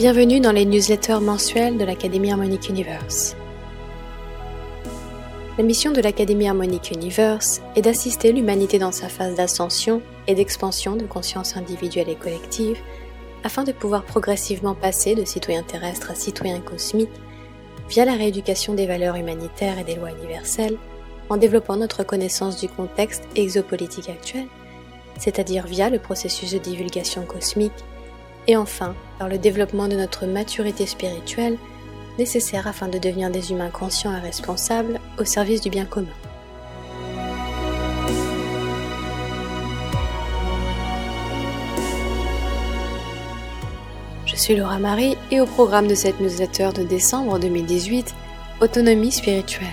Bienvenue dans les newsletters mensuels de l'Académie Harmonic Universe. La mission de l'Académie Harmonic Universe est d'assister l'humanité dans sa phase d'ascension et d'expansion de conscience individuelle et collective afin de pouvoir progressivement passer de citoyens terrestres à citoyens cosmiques via la rééducation des valeurs humanitaires et des lois universelles en développant notre connaissance du contexte exopolitique actuel, c'est-à-dire via le processus de divulgation cosmique et enfin par le développement de notre maturité spirituelle nécessaire afin de devenir des humains conscients et responsables au service du bien commun. Je suis Laura Marie et au programme de cette newsletter de décembre 2018, Autonomie spirituelle.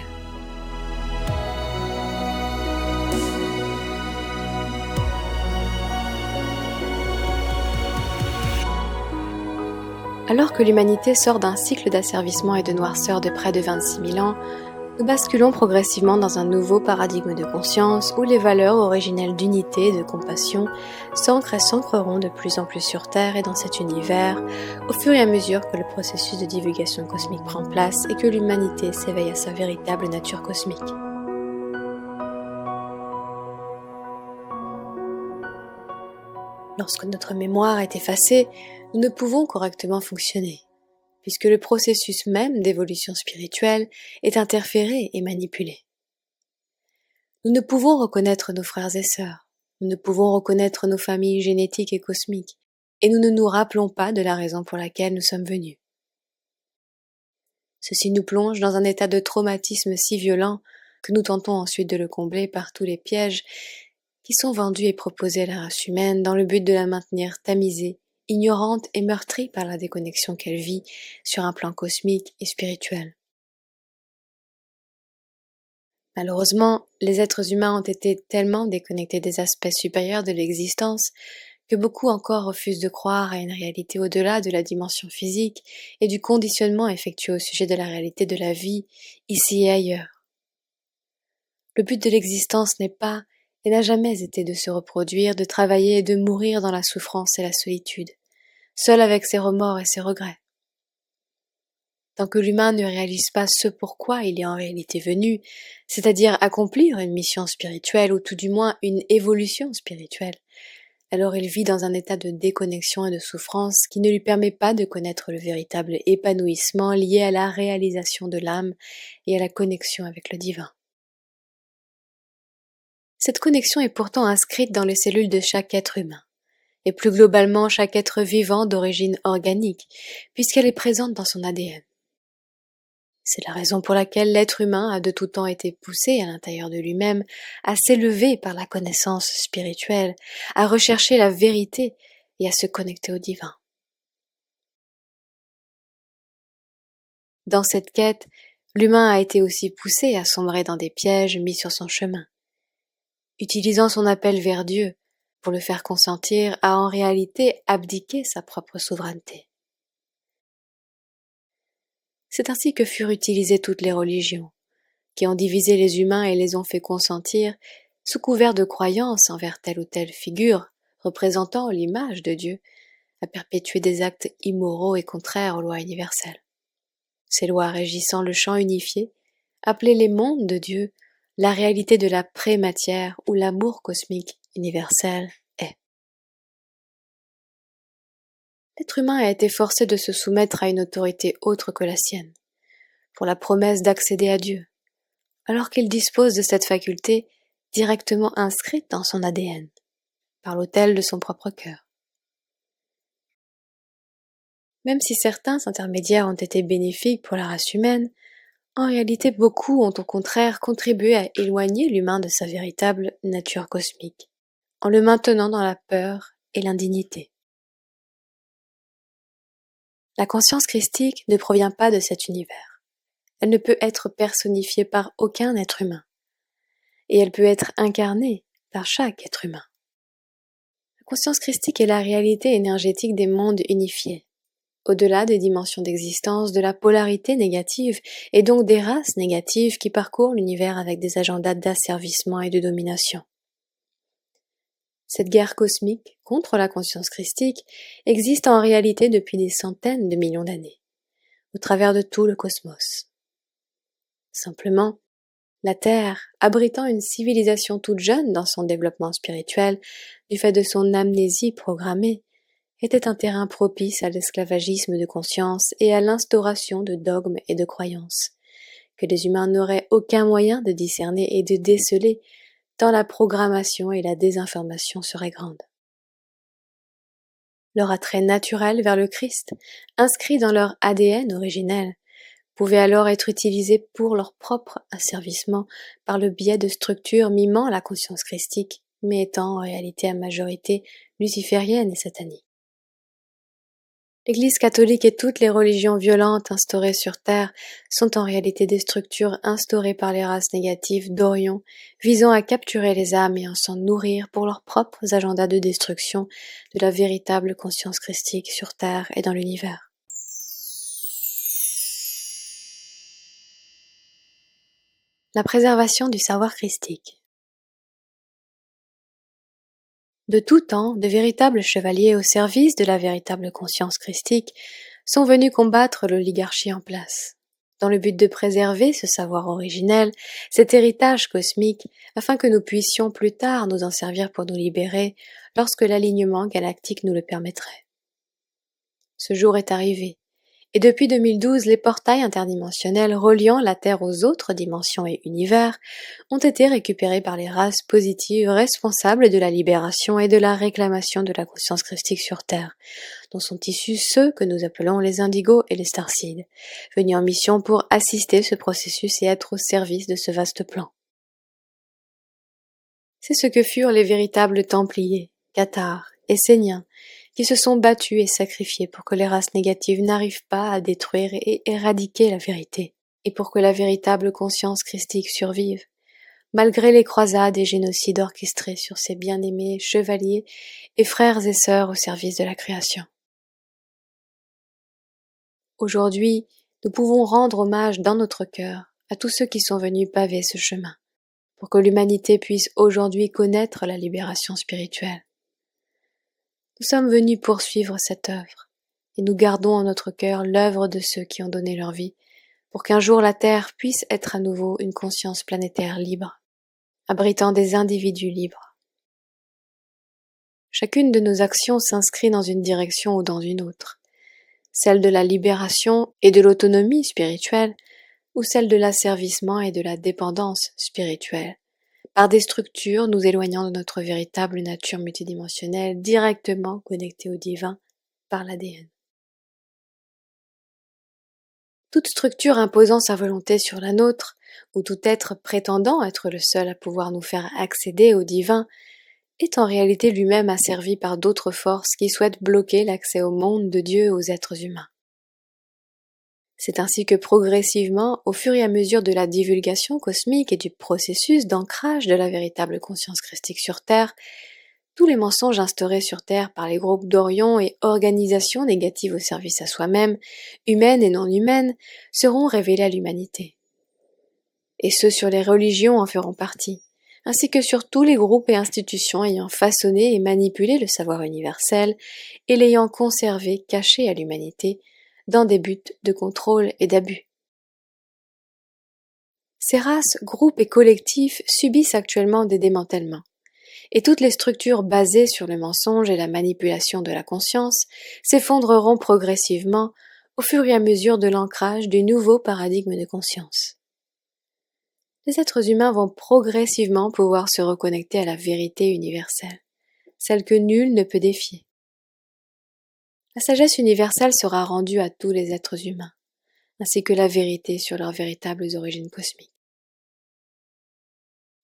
Alors que l'humanité sort d'un cycle d'asservissement et de noirceur de près de 26 000 ans, nous basculons progressivement dans un nouveau paradigme de conscience où les valeurs originelles d'unité et de compassion s'ancrent et s'ancreront de plus en plus sur Terre et dans cet univers, au fur et à mesure que le processus de divulgation cosmique prend place et que l'humanité s'éveille à sa véritable nature cosmique. Lorsque notre mémoire est effacée, nous ne pouvons correctement fonctionner, puisque le processus même d'évolution spirituelle est interféré et manipulé. Nous ne pouvons reconnaître nos frères et sœurs, nous ne pouvons reconnaître nos familles génétiques et cosmiques, et nous ne nous rappelons pas de la raison pour laquelle nous sommes venus. Ceci nous plonge dans un état de traumatisme si violent que nous tentons ensuite de le combler par tous les pièges qui sont vendus et proposés à la race humaine dans le but de la maintenir tamisée, ignorante et meurtrie par la déconnexion qu'elle vit sur un plan cosmique et spirituel. Malheureusement, les êtres humains ont été tellement déconnectés des aspects supérieurs de l'existence que beaucoup encore refusent de croire à une réalité au-delà de la dimension physique et du conditionnement effectué au sujet de la réalité de la vie, ici et ailleurs. Le but de l'existence n'est pas et n'a jamais été de se reproduire, de travailler et de mourir dans la souffrance et la solitude, seul avec ses remords et ses regrets. Tant que l'humain ne réalise pas ce pourquoi il est en réalité venu, c'est-à-dire accomplir une mission spirituelle ou tout du moins une évolution spirituelle, alors il vit dans un état de déconnexion et de souffrance qui ne lui permet pas de connaître le véritable épanouissement lié à la réalisation de l'âme et à la connexion avec le divin. Cette connexion est pourtant inscrite dans les cellules de chaque être humain, et plus globalement chaque être vivant d'origine organique, puisqu'elle est présente dans son ADN. C'est la raison pour laquelle l'être humain a de tout temps été poussé à l'intérieur de lui-même à s'élever par la connaissance spirituelle, à rechercher la vérité et à se connecter au divin. Dans cette quête, l'humain a été aussi poussé à sombrer dans des pièges mis sur son chemin, utilisant son appel vers Dieu pour le faire consentir à en réalité abdiquer sa propre souveraineté. C'est ainsi que furent utilisées toutes les religions, qui ont divisé les humains et les ont fait consentir, sous couvert de croyances envers telle ou telle figure représentant l'image de Dieu, à perpétuer des actes immoraux et contraires aux lois universelles. Ces lois régissant le champ unifié, appelées les mondes de Dieu, la réalité de la pré-matière où l'amour cosmique universel est. L'être humain a été forcé de se soumettre à une autorité autre que la sienne, pour la promesse d'accéder à Dieu, alors qu'il dispose de cette faculté directement inscrite dans son ADN, par l'autel de son propre cœur. Même si certains intermédiaires ont été bénéfiques pour la race humaine, en réalité beaucoup ont au contraire contribué à éloigner l'humain de sa véritable nature cosmique, en le maintenant dans la peur et l'indignité. La conscience christique ne provient pas de cet univers. Elle ne peut être personnifiée par aucun être humain, et elle peut être incarnée par chaque être humain. La conscience christique est la réalité énergétique des mondes unifiés, au-delà des dimensions d'existence, de la polarité négative et donc des races négatives qui parcourent l'univers avec des agendas d'asservissement et de domination. Cette guerre cosmique contre la conscience christique existe en réalité depuis des centaines de millions d'années, au travers de tout le cosmos. Simplement, la Terre, abritant une civilisation toute jeune dans son développement spirituel, du fait de son amnésie programmée, était un terrain propice à l'esclavagisme de conscience et à l'instauration de dogmes et de croyances, que les humains n'auraient aucun moyen de discerner et de déceler, tant la programmation et la désinformation seraient grandes. Leur attrait naturel vers le Christ, inscrit dans leur ADN originel, pouvait alors être utilisé pour leur propre asservissement par le biais de structures mimant la conscience christique, mais étant en réalité à majorité luciférienne et satanique. L'Église catholique et toutes les religions violentes instaurées sur Terre sont en réalité des structures instaurées par les races négatives d'Orion, visant à capturer les âmes et à s'en nourrir pour leurs propres agendas de destruction de la véritable conscience christique sur Terre et dans l'univers. La préservation du savoir christique. De tout temps, de véritables chevaliers au service de la véritable conscience christique sont venus combattre l'oligarchie en place, dans le but de préserver ce savoir originel, cet héritage cosmique, afin que nous puissions plus tard nous en servir pour nous libérer lorsque l'alignement galactique nous le permettrait. Ce jour est arrivé, et depuis 2012, les portails interdimensionnels reliant la Terre aux autres dimensions et univers ont été récupérés par les races positives responsables de la libération et de la réclamation de la conscience christique sur Terre, dont sont issus ceux que nous appelons les indigos et les starseeds, venus en mission pour assister ce processus et être au service de ce vaste plan. C'est ce que furent les véritables Templiers, Cathars, Esséniens, qui se sont battus et sacrifiés pour que les races négatives n'arrivent pas à détruire et éradiquer la vérité, et pour que la véritable conscience christique survive, malgré les croisades et génocides orchestrés sur ces bien-aimés chevaliers et frères et sœurs au service de la création. Aujourd'hui, nous pouvons rendre hommage dans notre cœur à tous ceux qui sont venus paver ce chemin, pour que l'humanité puisse aujourd'hui connaître la libération spirituelle. Nous sommes venus poursuivre cette œuvre, et nous gardons en notre cœur l'œuvre de ceux qui ont donné leur vie, pour qu'un jour la Terre puisse être à nouveau une conscience planétaire libre, abritant des individus libres. Chacune de nos actions s'inscrit dans une direction ou dans une autre, celle de la libération et de l'autonomie spirituelle, ou celle de l'asservissement et de la dépendance spirituelle, par des structures nous éloignant de notre véritable nature multidimensionnelle directement connectée au divin par l'ADN. Toute structure imposant sa volonté sur la nôtre, ou tout être prétendant être le seul à pouvoir nous faire accéder au divin, est en réalité lui-même asservi par d'autres forces qui souhaitent bloquer l'accès au monde de Dieu et aux êtres humains. C'est ainsi que progressivement, au fur et à mesure de la divulgation cosmique et du processus d'ancrage de la véritable conscience christique sur Terre, tous les mensonges instaurés sur Terre par les groupes d'Orion et organisations négatives au service à soi-même, humaines et non humaines, seront révélés à l'humanité. Et ceux sur les religions en feront partie, ainsi que sur tous les groupes et institutions ayant façonné et manipulé le savoir universel et l'ayant conservé caché à l'humanité, dans des buts de contrôle et d'abus. Ces races, groupes et collectifs subissent actuellement des démantèlements, et toutes les structures basées sur le mensonge et la manipulation de la conscience s'effondreront progressivement au fur et à mesure de l'ancrage du nouveau paradigme de conscience. Les êtres humains vont progressivement pouvoir se reconnecter à la vérité universelle, celle que nul ne peut défier. La sagesse universelle sera rendue à tous les êtres humains, ainsi que la vérité sur leurs véritables origines cosmiques.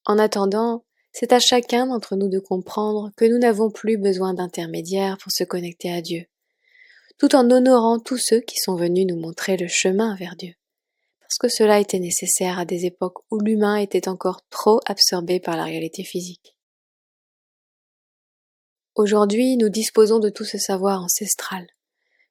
En attendant, c'est à chacun d'entre nous de comprendre que nous n'avons plus besoin d'intermédiaires pour se connecter à Dieu, tout en honorant tous ceux qui sont venus nous montrer le chemin vers Dieu, parce que cela était nécessaire à des époques où l'humain était encore trop absorbé par la réalité physique. Aujourd'hui, nous disposons de tout ce savoir ancestral,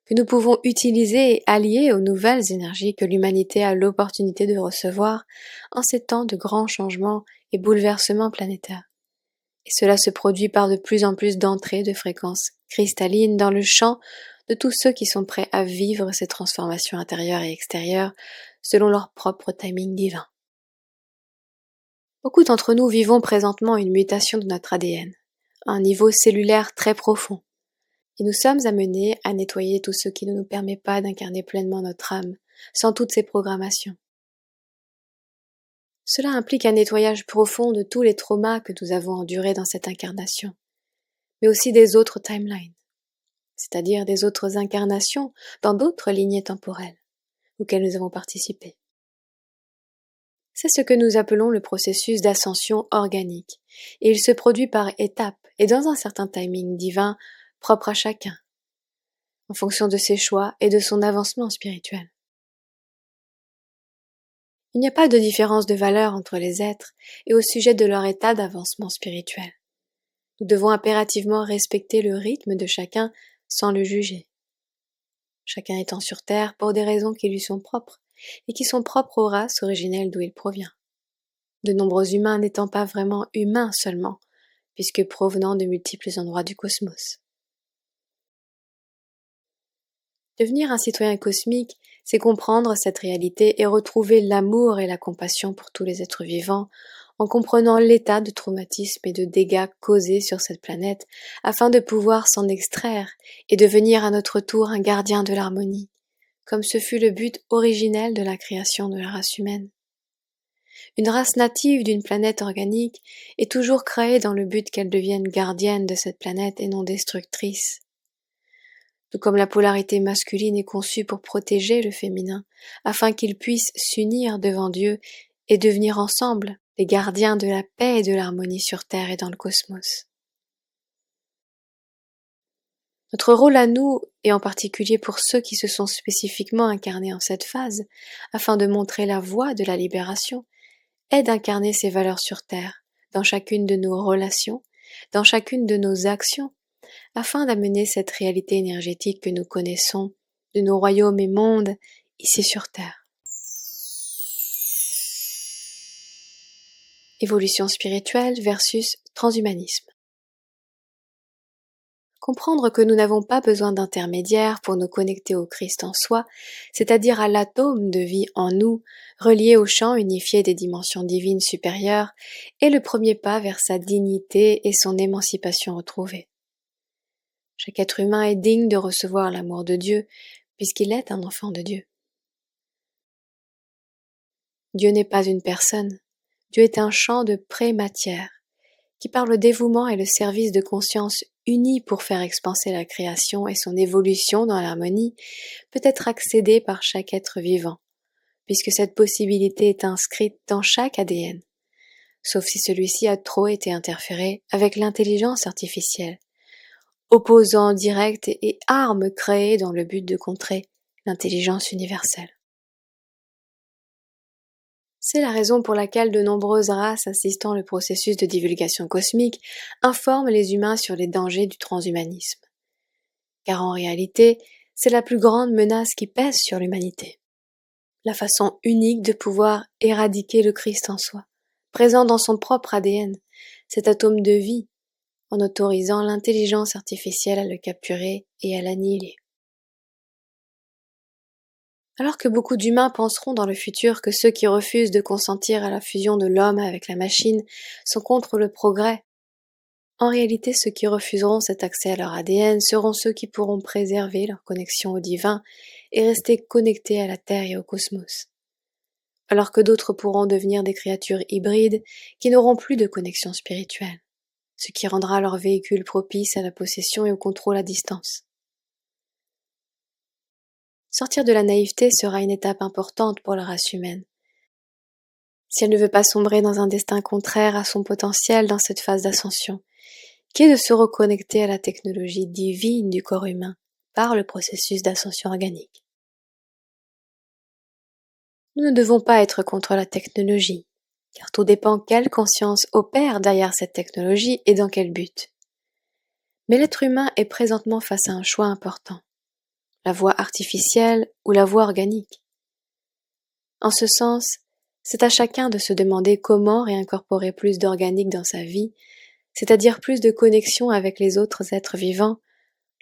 que nous pouvons utiliser et allier aux nouvelles énergies que l'humanité a l'opportunité de recevoir en ces temps de grands changements et bouleversements planétaires. Et cela se produit par de plus en plus d'entrées de fréquences cristallines dans le champ de tous ceux qui sont prêts à vivre ces transformations intérieures et extérieures selon leur propre timing divin. Beaucoup d'entre nous vivons présentement une mutation de notre ADN, à un niveau cellulaire très profond, et nous sommes amenés à nettoyer tout ce qui ne nous permet pas d'incarner pleinement notre âme, sans toutes ces programmations. Cela implique un nettoyage profond de tous les traumas que nous avons endurés dans cette incarnation, mais aussi des autres timelines, c'est-à-dire des autres incarnations dans d'autres lignées temporelles, auxquelles nous avons participé. C'est ce que nous appelons le processus d'ascension organique, et il se produit par étapes et dans un certain timing divin propre à chacun, en fonction de ses choix et de son avancement spirituel. Il n'y a pas de différence de valeur entre les êtres et au sujet de leur état d'avancement spirituel. Nous devons impérativement respecter le rythme de chacun sans le juger. Chacun étant sur Terre pour des raisons qui lui sont propres et qui sont propres aux races originelles d'où il provient. De nombreux humains n'étant pas vraiment humains seulement, puisque provenant de multiples endroits du cosmos. Devenir un citoyen cosmique, c'est comprendre cette réalité et retrouver l'amour et la compassion pour tous les êtres vivants, en comprenant l'état de traumatisme et de dégâts causés sur cette planète, afin de pouvoir s'en extraire et devenir à notre tour un gardien de l'harmonie, comme ce fut le but originel de la création de la race humaine. Une race native d'une planète organique est toujours créée dans le but qu'elle devienne gardienne de cette planète et non destructrice. Tout comme la polarité masculine est conçue pour protéger le féminin, afin qu'ils puissent s'unir devant Dieu et devenir ensemble les gardiens de la paix et de l'harmonie sur Terre et dans le cosmos. Notre rôle à nous, et en particulier pour ceux qui se sont spécifiquement incarnés en cette phase, afin de montrer la voie de la libération, est d'incarner ces valeurs sur Terre, dans chacune de nos relations, dans chacune de nos actions, afin d'amener cette réalité énergétique que nous connaissons de nos royaumes et mondes ici sur Terre. Évolution spirituelle versus transhumanisme. Comprendre que nous n'avons pas besoin d'intermédiaires pour nous connecter au Christ en soi, c'est-à-dire à l'atome de vie en nous, relié au champ unifié des dimensions divines supérieures, est le premier pas vers sa dignité et son émancipation retrouvée. Chaque être humain est digne de recevoir l'amour de Dieu, puisqu'il est un enfant de Dieu. Dieu n'est pas une personne, Dieu est un champ de pré-matière, qui par le dévouement et le service de conscience unis pour faire expanser la création et son évolution dans l'harmonie, peut être accédé par chaque être vivant, puisque cette possibilité est inscrite dans chaque ADN, sauf si celui-ci a trop été interféré avec l'intelligence artificielle, opposant direct et armes créées dans le but de contrer l'intelligence universelle. C'est la raison pour laquelle de nombreuses races assistant le processus de divulgation cosmique informent les humains sur les dangers du transhumanisme. Car en réalité, c'est la plus grande menace qui pèse sur l'humanité. La façon unique de pouvoir éradiquer le Christ en soi, présent dans son propre ADN, cet atome de vie, en autorisant l'intelligence artificielle à le capturer et à l'annihiler. Alors que beaucoup d'humains penseront dans le futur que ceux qui refusent de consentir à la fusion de l'homme avec la machine sont contre le progrès, en réalité ceux qui refuseront cet accès à leur ADN seront ceux qui pourront préserver leur connexion au divin et rester connectés à la Terre et au cosmos. Alors que d'autres pourront devenir des créatures hybrides qui n'auront plus de connexion spirituelle, ce qui rendra leur véhicule propice à la possession et au contrôle à distance. Sortir de la naïveté sera une étape importante pour la race humaine. Si elle ne veut pas sombrer dans un destin contraire à son potentiel dans cette phase d'ascension, qui est de se reconnecter à la technologie divine du corps humain par le processus d'ascension organique. Nous ne devons pas être contre la technologie, car tout dépend quelle conscience opère derrière cette technologie et dans quel but. Mais l'être humain est présentement face à un choix important. La voie artificielle ou la voie organique. En ce sens, c'est à chacun de se demander comment réincorporer plus d'organique dans sa vie, c'est-à-dire plus de connexion avec les autres êtres vivants,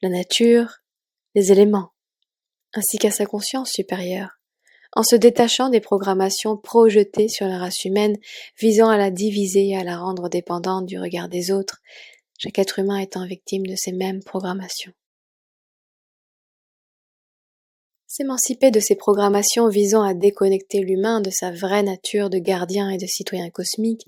la nature, les éléments, ainsi qu'à sa conscience supérieure, en se détachant des programmations projetées sur la race humaine visant à la diviser et à la rendre dépendante du regard des autres, chaque être humain étant victime de ces mêmes programmations. S'émanciper de ces programmations visant à déconnecter l'humain de sa vraie nature de gardien et de citoyen cosmique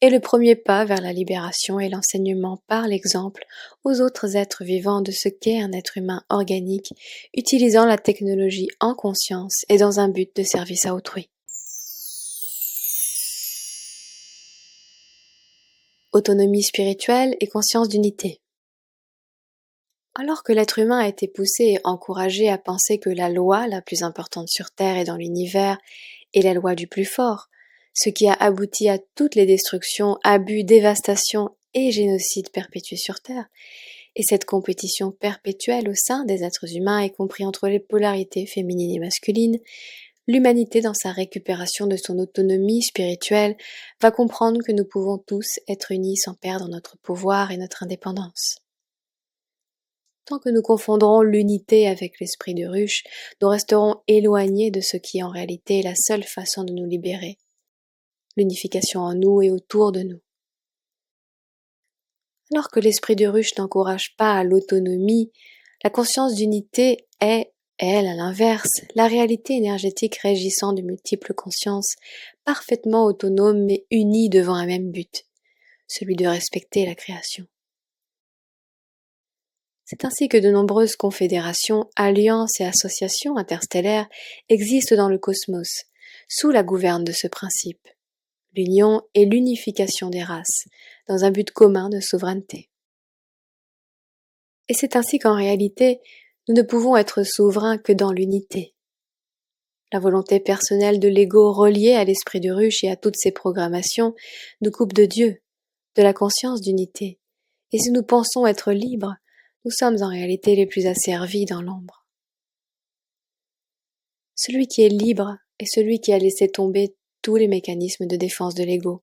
est le premier pas vers la libération et l'enseignement par l'exemple aux autres êtres vivants de ce qu'est un être humain organique utilisant la technologie en conscience et dans un but de service à autrui. Autonomie spirituelle et conscience d'unité. Alors que l'être humain a été poussé et encouragé à penser que la loi la plus importante sur Terre et dans l'univers est la loi du plus fort, ce qui a abouti à toutes les destructions, abus, dévastations et génocides perpétués sur Terre, et cette compétition perpétuelle au sein des êtres humains, y compris entre les polarités féminines et masculines, l'humanité dans sa récupération de son autonomie spirituelle va comprendre que nous pouvons tous être unis sans perdre notre pouvoir et notre indépendance. Tant que nous confondrons l'unité avec l'esprit de ruche, nous resterons éloignés de ce qui en réalité est la seule façon de nous libérer, l'unification en nous et autour de nous. Alors que l'esprit de ruche n'encourage pas à l'autonomie, la conscience d'unité est, elle, à l'inverse, la réalité énergétique régissant de multiples consciences, parfaitement autonomes mais unies devant un même but, celui de respecter la création. C'est ainsi que de nombreuses confédérations, alliances et associations interstellaires existent dans le cosmos, sous la gouverne de ce principe, l'union et l'unification des races, dans un but commun de souveraineté. Et c'est ainsi qu'en réalité, nous ne pouvons être souverains que dans l'unité. La volonté personnelle de l'ego reliée à l'esprit de ruche et à toutes ses programmations nous coupe de Dieu, de la conscience d'unité. Et si nous pensons être libres, nous sommes en réalité les plus asservis dans l'ombre. Celui qui est libre est celui qui a laissé tomber tous les mécanismes de défense de l'ego,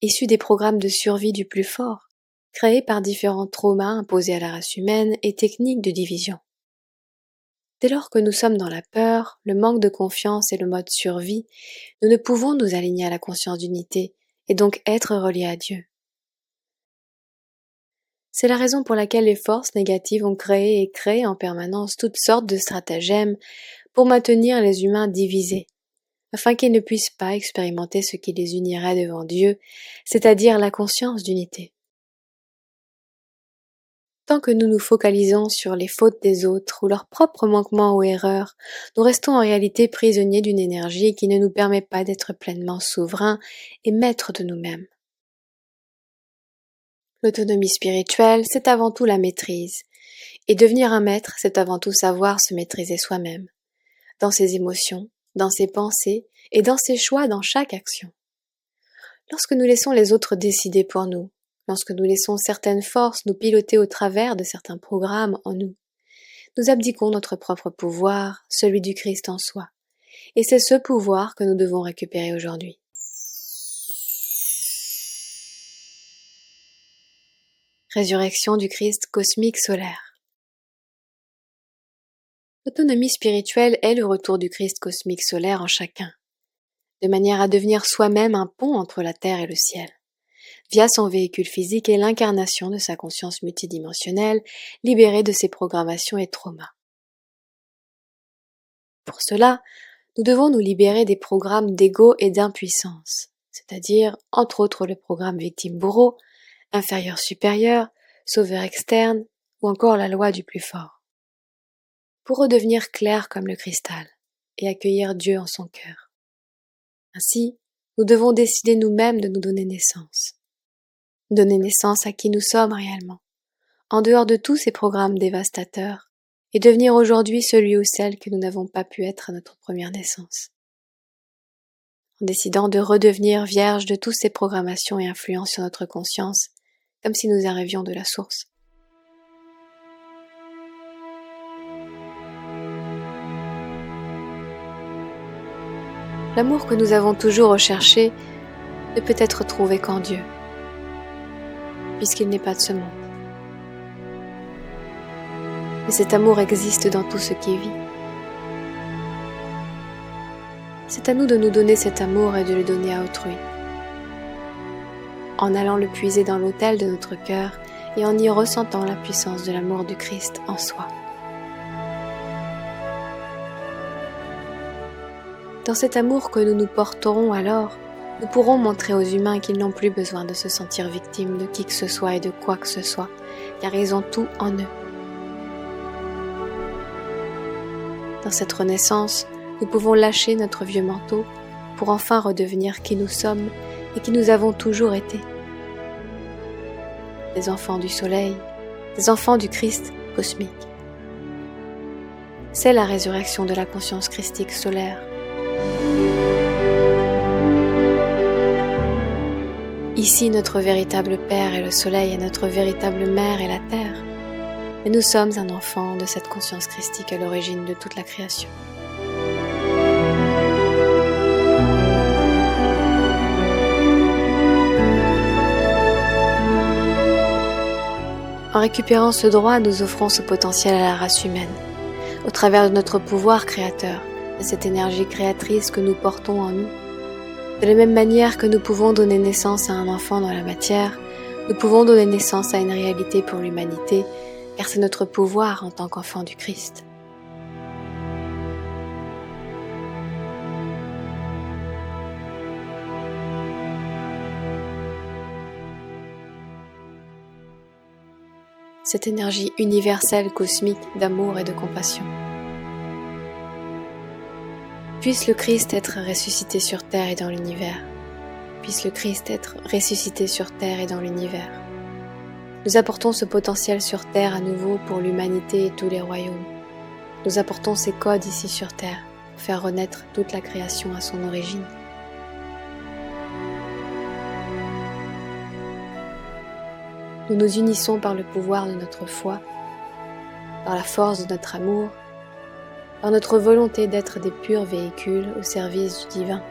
issus des programmes de survie du plus fort, créés par différents traumas imposés à la race humaine et techniques de division. Dès lors que nous sommes dans la peur, le manque de confiance et le mode survie, nous ne pouvons nous aligner à la conscience d'unité et donc être reliés à Dieu. C'est la raison pour laquelle les forces négatives ont créé et créent en permanence toutes sortes de stratagèmes pour maintenir les humains divisés, afin qu'ils ne puissent pas expérimenter ce qui les unirait devant Dieu, c'est-à-dire la conscience d'unité. Tant que nous nous focalisons sur les fautes des autres ou leurs propres manquements ou erreurs, nous restons en réalité prisonniers d'une énergie qui ne nous permet pas d'être pleinement souverains et maîtres de nous-mêmes. L'autonomie spirituelle, c'est avant tout la maîtrise. Et devenir un maître, c'est avant tout savoir se maîtriser soi-même, dans ses émotions, dans ses pensées et dans ses choix dans chaque action. Lorsque nous laissons les autres décider pour nous, lorsque nous laissons certaines forces nous piloter au travers de certains programmes en nous, nous abdiquons notre propre pouvoir, celui du Christ en soi. Et c'est ce pouvoir que nous devons récupérer aujourd'hui. Résurrection du Christ cosmique solaire. L'autonomie spirituelle est le retour du Christ cosmique solaire en chacun, de manière à devenir soi-même un pont entre la terre et le ciel, via son véhicule physique et l'incarnation de sa conscience multidimensionnelle, libérée de ses programmations et traumas. Pour cela, nous devons nous libérer des programmes d'ego et d'impuissance, c'est-à-dire, entre autres, le programme victime-bourreau, inférieur-supérieur, sauveur externe, ou encore la loi du plus fort, pour redevenir clair comme le cristal et accueillir Dieu en son cœur. Ainsi, nous devons décider nous-mêmes de nous donner naissance à qui nous sommes réellement, en dehors de tous ces programmes dévastateurs, et devenir aujourd'hui celui ou celle que nous n'avons pas pu être à notre première naissance. En décidant de redevenir vierge de toutes ces programmations et influences sur notre conscience, comme si nous arrivions de la source. L'amour que nous avons toujours recherché ne peut être trouvé qu'en Dieu. puisqu'il n'est pas de ce monde. Mais cet amour existe dans tout ce qui vit. C'est à nous de nous donner cet amour et de le donner à autrui, en allant le puiser dans l'autel de notre cœur et en y ressentant la puissance de l'amour du Christ en soi. Dans cet amour que nous nous porterons alors, nous pourrons montrer aux humains qu'ils n'ont plus besoin de se sentir victimes de qui que ce soit et de quoi que ce soit, car ils ont tout en eux. Dans cette renaissance, nous pouvons lâcher notre vieux manteau pour enfin redevenir qui nous sommes et qui nous avons toujours été. Des enfants du soleil, des enfants du Christ cosmique. C'est la résurrection de la conscience christique solaire. Ici, notre véritable Père est le soleil et notre véritable Mère est la terre. Et nous sommes un enfant de cette conscience christique à l'origine de toute la création. En récupérant ce droit, nous offrons ce potentiel à la race humaine, au travers de notre pouvoir créateur, de cette énergie créatrice que nous portons en nous. De la même manière que nous pouvons donner naissance à un enfant dans la matière, nous pouvons donner naissance à une réalité pour l'humanité, car c'est notre pouvoir en tant qu'enfant du Christ. Cette énergie universelle cosmique d'amour et de compassion. Puisse le Christ être ressuscité sur terre et dans l'univers. Puisse le Christ être ressuscité sur terre et dans l'univers. Nous apportons ce potentiel sur terre à nouveau pour l'humanité et tous les royaumes. Nous apportons ces codes ici sur terre pour faire renaître toute la création à son origine. Nous nous unissons par le pouvoir de notre foi, par la force de notre amour, par notre volonté d'être des purs véhicules au service du divin.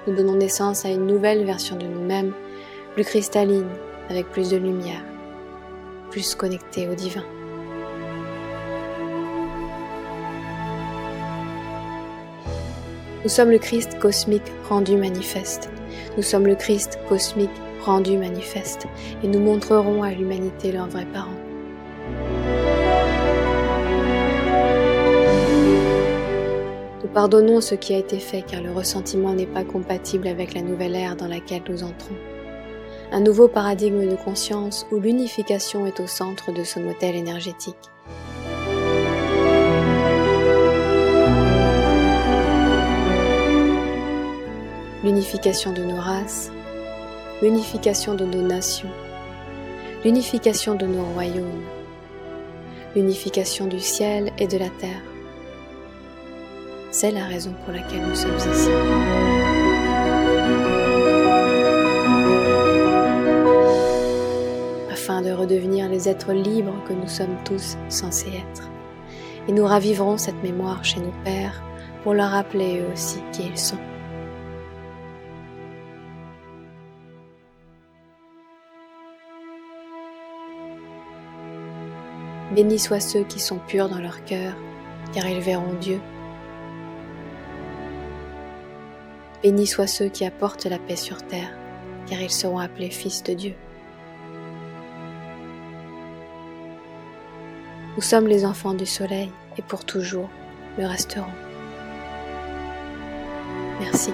Nous donnons naissance à une nouvelle version de nous-mêmes, plus cristalline, avec plus de lumière, plus connectée au divin. Nous sommes le Christ cosmique rendu manifeste. Nous sommes le Christ cosmique rendu manifeste, et nous montrerons à l'humanité leurs vrais parents. Nous pardonnons ce qui a été fait car le ressentiment n'est pas compatible avec la nouvelle ère dans laquelle nous entrons. Un nouveau paradigme de conscience où l'unification est au centre de ce modèle énergétique. L'unification de nos races, l'unification de nos nations, l'unification de nos royaumes, l'unification du ciel et de la terre. C'est la raison pour laquelle nous sommes ici. Afin de redevenir les êtres libres que nous sommes tous censés être. Et nous raviverons cette mémoire chez nos pères pour leur rappeler eux aussi qui ils sont. Bénis soient ceux qui sont purs dans leur cœur, car ils verront Dieu. Bénis soient ceux qui apportent la paix sur terre, car ils seront appelés fils de Dieu. Nous sommes les enfants du soleil et pour toujours le resterons. Merci.